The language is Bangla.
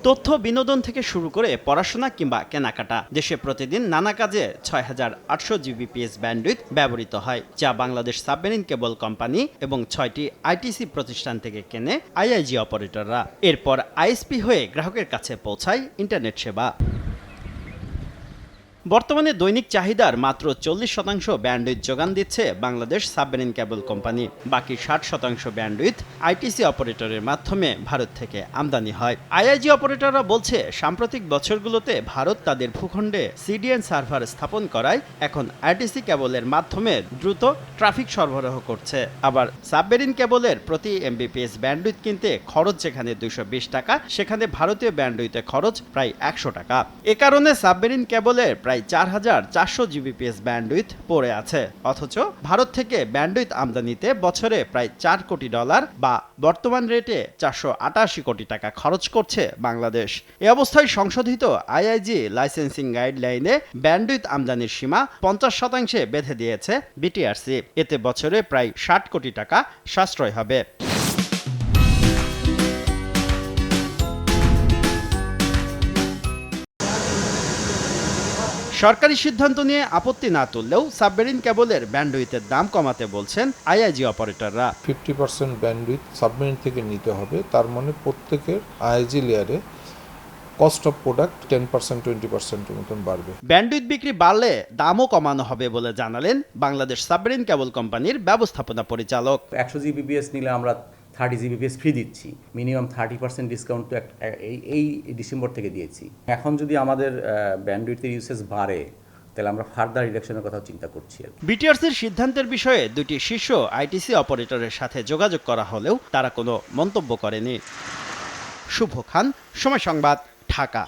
তথ্য বিনোদন থেকে শুরু করে পড়াশোনা কিংবা কেনাকাটা, দেশে প্রতিদিন নানা কাজে ৬,৮০০ জিবিপিএস ব্যান্ডউইথ ব্যবহৃত হয়, যা বাংলাদেশ সাবমেরিন কেবল কোম্পানি এবং ৬টি আইটিসি প্রতিষ্ঠান থেকে কেনে আইআইজি অপারেটররা। এরপর আইএসপি হয়ে গ্রাহকের কাছে পৌঁছায় ইন্টারনেট সেবা। বর্তমানে দৈনিক চাহিদার মাত্র 40% ব্যান্ডউইথ যোগান দিচ্ছে বাংলাদেশ সাবমেরিন কেবল কোম্পানি। বাকি 60% ব্যান্ডউইথ আইটিসি অপারেটরের মাধ্যমে ভারত থেকে আমদানি হয়। আইআইজি অপারেটররা বলছে, সাম্প্রতিক বছরগুলোতে ভারত তাদের ভূখণ্ডে সিডিএন সার্ভার স্থাপন করায় এখন আইটিসি কেবলের মাধ্যমে দ্রুত ট্রাফিক সরবরাহ করছে। আবার সাবমেরিন কেবলের প্রতি এমবিপিএস ব্যান্ডউইথ কিনতে খরচ যেখানে 220 টাকা, সেখানে ভারতীয় ব্যান্ডউইথে খরচ প্রায় 100 টাকা। এ কারণে সাবমেরিন কেবলের প্রায় ৪,৪০০ জিবিপিএস ব্যান্ডউইথ পড়ে আছে। অথচ ভারত থেকে ব্যান্ডউইথ আমদানিতে বছরে প্রায় $4 কোটি বা বর্তমান রেটে 488 কোটি টাকা খরচ করছে বাংলাদেশ। এ অবস্থায় সংশোধিত আইআইজি লাইসেন্সিং গাইডলাইনে ব্যান্ডউইথ আমদানির সীমা 50% বেঁধে দিয়েছে বিটিআরসি। এতে বছরে প্রায় 60 কোটি টাকা সাশ্রয় হবে। সরকারি সিদ্ধান্ত নিয়ে আপত্তি না তুললেও সাবমেরিন কেবলের ব্যান্ডউইথের দাম কমাতে বলছেন আইআইজি অপারেটররা। 50% ব্যান্ডউইথ সাবমেরিন থেকে নিতে হবে, তার মানে প্রত্যেকের আইআইজি লেয়ারে কস্ট অফ প্রোডাক্ট 10% 20% মতন বাড়বে। ব্যান্ডউইথ বিক্রি বাড়লে দামও কমানো হবে বলে জানালেন বাংলাদেশ সাবমেরিন কেবল কোম্পানির ব্যবস্থাপনা পরিচালক। 100 জিবিপিএস নিলে আমরা 30 জিবিপিএস ফ্রি দিচ্ছি, মিনিমাম 30% ডিসকাউন্ট তো এই ডিসেম্বর থেকে দিয়েছি। এখন যদি আমাদের ব্যান্ডউইথের ইউসেজ বাড়ে, তাহলে আমরা ফার্দার রিডাকশনের কথা চিন্তা করছি। বিটিআরসির সিদ্ধান্তের বিষয়ে দুটি শীর্ষ আইটিসি অপারেটরের সাথে যোগাযোগ করা হলেও তারা কোনো মন্তব্য করেনি। শুভ খান, সময় সংবাদ, ঢাকা।